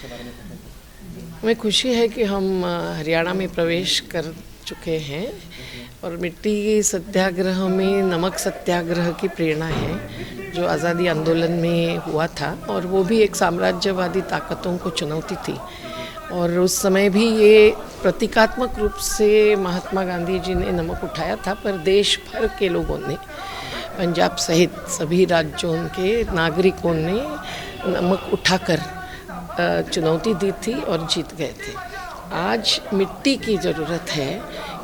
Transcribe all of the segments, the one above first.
उसके बारे में कहें। हमें खुशी है कि हम हरियाणा में प्रवेश कर चुके हैं और मिट्टी सत्याग्रह में नमक सत्याग्रह की प्रेरणा है जो आज़ादी आंदोलन में हुआ था, और वो भी एक साम्राज्यवादी ताकतों को चुनौती थी। और उस समय भी ये प्रतीकात्मक रूप से महात्मा गांधी जी ने नमक उठाया था, पर देश भर के लोगों ने, पंजाब सहित सभी राज्यों के नागरिकों ने नमक उठाकर चुनौती दी थी और जीत गए थे। आज मिट्टी की ज़रूरत है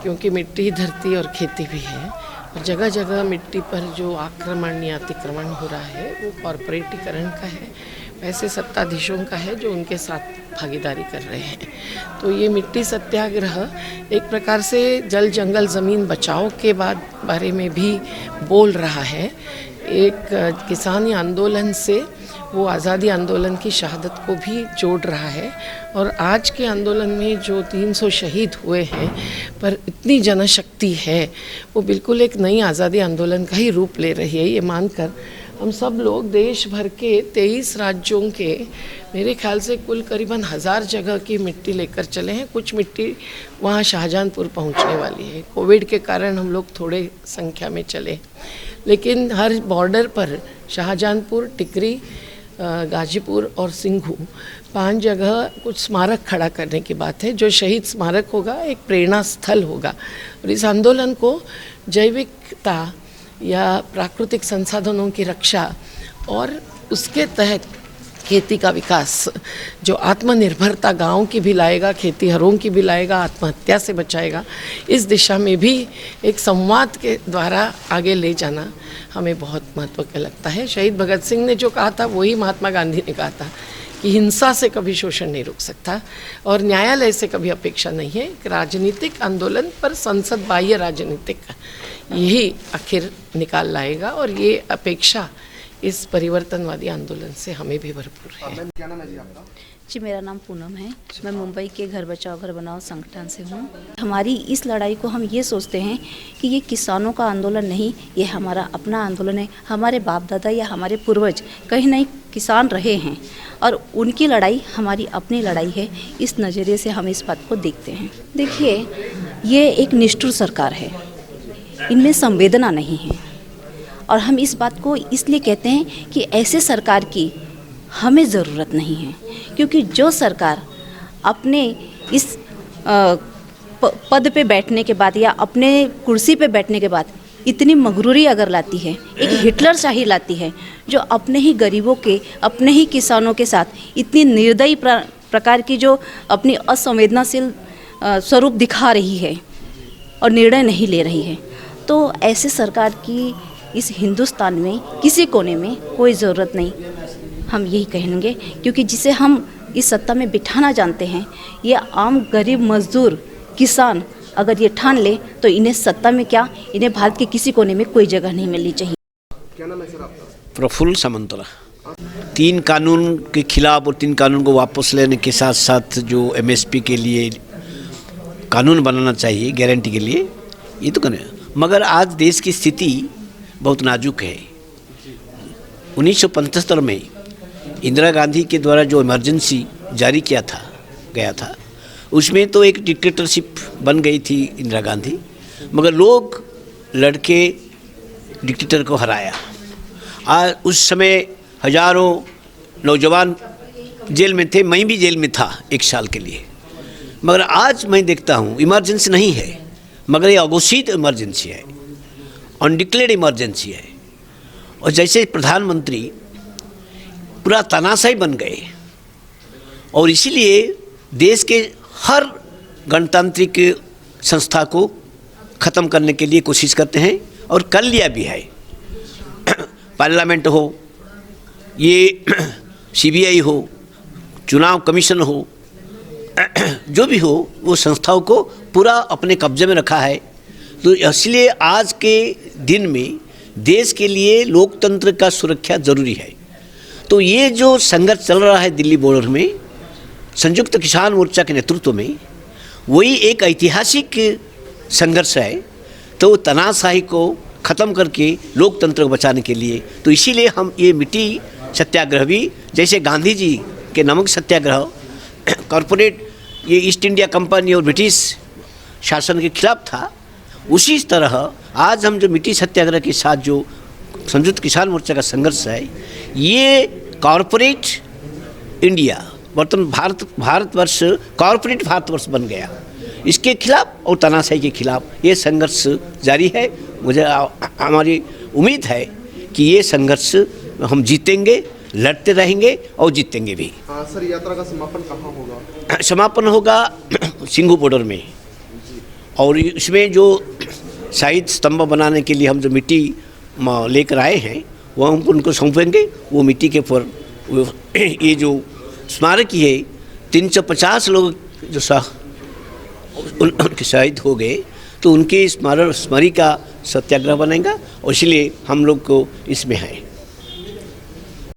क्योंकि मिट्टी धरती और खेती भी है, और जगह जगह मिट्टी पर जो आक्रमण या अतिक्रमण हो रहा है वो कॉरपोरेटीकरण का है, वैसे सत्ताधीशों का है जो उनके साथ भागीदारी कर रहे हैं। तो ये मिट्टी सत्याग्रह एक प्रकार से जल जंगल ज़मीन बचाओ के बारे में भी बोल रहा है। एक किसानी आंदोलन से वो आज़ादी आंदोलन की शहादत को भी जोड़ रहा है, और आज के आंदोलन में जो 300 शहीद हुए हैं पर इतनी जनशक्ति है, वो बिल्कुल एक नई आज़ादी आंदोलन का ही रूप ले रही है। ये मानकर हम सब लोग देश भर के 23 राज्यों के मेरे ख्याल से कुल करीबन 1000 जगह की मिट्टी लेकर चले हैं। कुछ मिट्टी वहाँ शाहजहांपुर पहुँचने वाली है, कोविड के कारण हम लोग थोड़े संख्या में चले, लेकिन हर बॉर्डर पर शाहजहांपुर, टिकरी, गाजीपुर और सिंघू 5 जगह कुछ स्मारक खड़ा करने की बात है। जो शहीद स्मारक होगा एक प्रेरणा स्थल होगा, और इस आंदोलन को जैविकता या प्राकृतिक संसाधनों की रक्षा और उसके तहत खेती का विकास, जो आत्मनिर्भरता गांव की भी लाएगा, खेतीहरों की भी लाएगा, आत्महत्या से बचाएगा, इस दिशा में भी एक संवाद के द्वारा आगे ले जाना हमें बहुत महत्व का लगता है। शहीद भगत सिंह ने जो कहा था वही महात्मा गांधी ने कहा था कि हिंसा से कभी शोषण नहीं रुक सकता और न्यायालय से कभी अपेक्षा नहीं है। राजनीतिक आंदोलन पर संसद बाह्य राजनीतिक यही आखिर निकाल लाएगा, और ये अपेक्षा इस परिवर्तनवादी आंदोलन से हमें भी भरपूर है। मैम क्या नाम है जी आपका? जी मेरा नाम पूनम है। मैं मुंबई के घर बचाओ घर बनाओ संगठन से हूँ। हमारी इस लड़ाई को हम ये सोचते हैं कि ये किसानों का आंदोलन नहीं, ये हमारा अपना आंदोलन है। हमारे बाप दादा या हमारे पूर्वज कहीं नहीं किसान रहे हैं, और उनकी लड़ाई हमारी अपनी लड़ाई है। इस नज़रिए से हम इस बात को देखते हैं। देखिए, ये एक निष्ठुर सरकार है, इनमें संवेदना नहीं है, और हम इस बात को इसलिए कहते हैं कि ऐसे सरकार की हमें ज़रूरत नहीं है, क्योंकि जो सरकार अपने इस पद पे बैठने के बाद या अपने कुर्सी पे बैठने के बाद इतनी मगरूरी अगर लाती है, एक हिटलरशाही लाती है, जो अपने ही गरीबों के, अपने ही किसानों के साथ इतनी निर्दयी प्रकार की जो अपनी असंवेदनाशील स्वरूप दिखा रही है और निर्णय नहीं ले रही है, तो ऐसे सरकार की इस हिंदुस्तान में किसी कोने में कोई ज़रूरत नहीं, हम यही कहेंगे। क्योंकि जिसे हम इस सत्ता में बिठाना जानते हैं, ये आम गरीब मजदूर किसान अगर ये ठान ले तो इन्हें सत्ता में क्या, इन्हें भारत के किसी कोने में कोई जगह नहीं मिलनी चाहिए। क्या नाम है सर आपका? प्रफुल्ल सामंतरा। 3 कानून के खिलाफ और 3 कानून को वापस लेने के साथ साथ जो MSP के लिए कानून बनाना चाहिए गारंटी के लिए, ये तो करें, मगर आज देश की स्थिति बहुत नाजुक है। 1975 में इंदिरा गांधी के द्वारा जो इमरजेंसी जारी गया था, उसमें तो एक डिक्टेटरशिप बन गई थी इंदिरा गांधी, मगर लोग लड़के डिक्टेटर को हराया। आज उस समय हजारों नौजवान जेल में थे, मैं भी जेल में था 1 साल के लिए, मगर आज मैं देखता हूँ इमरजेंसी नहीं है, मगर ये अघोषित इमरजेंसी है, अनडिक्लेयर्ड इमरजेंसी है। और जैसे प्रधानमंत्री पूरा तानाशाही बन गए, और इसीलिए देश के हर गणतांत्रिक संस्था को ख़त्म करने के लिए कोशिश करते हैं, और कर लिया भी है। पार्लियामेंट हो, ये CBI हो, चुनाव कमीशन हो, जो भी हो, वो संस्थाओं को पूरा अपने कब्जे में रखा है। तो इसलिए आज के दिन में देश के लिए लोकतंत्र का सुरक्षा ज़रूरी है। तो ये जो संघर्ष चल रहा है दिल्ली बॉर्डर में संयुक्त किसान मोर्चा के नेतृत्व में, वही एक ऐतिहासिक संघर्ष है। तो तानाशाही को ख़त्म करके लोकतंत्र को बचाने के लिए, तो इसीलिए हम ये मिट्टी सत्याग्रह भी, जैसे गांधी जी के नमक सत्याग्रह कॉरपोरेट ये ईस्ट इंडिया कंपनी और ब्रिटिश शासन के खिलाफ था, उसी तरह आज हम जो मिट्टी सत्याग्रह के साथ जो संयुक्त किसान मोर्चा का संघर्ष है, ये कॉरपोरेट इंडिया वर्तमान भारतवर्ष कॉरपोरेट भारतवर्ष बन गया, इसके खिलाफ और तानाशाही के खिलाफ ये संघर्ष जारी है। मुझे हमारी उम्मीद है कि ये संघर्ष हम जीतेंगे, लड़ते रहेंगे और जीतेंगे भी। सर, यात्रा का समापन कहाँ होगा? समापन होगा सिंघू बॉर्डर में, और इसमें जो शहीद स्तंभ बनाने के लिए हम जो मिट्टी लेकर आए हैं वो हम उनको सौंपेंगे। वो मिट्टी के पर ये जो स्मारक है 350 लोग जो उनके शहीद हो गए, तो उनके स्मारक का सत्याग्रह बनेगा, और इसलिए हम लोग को इसमें है।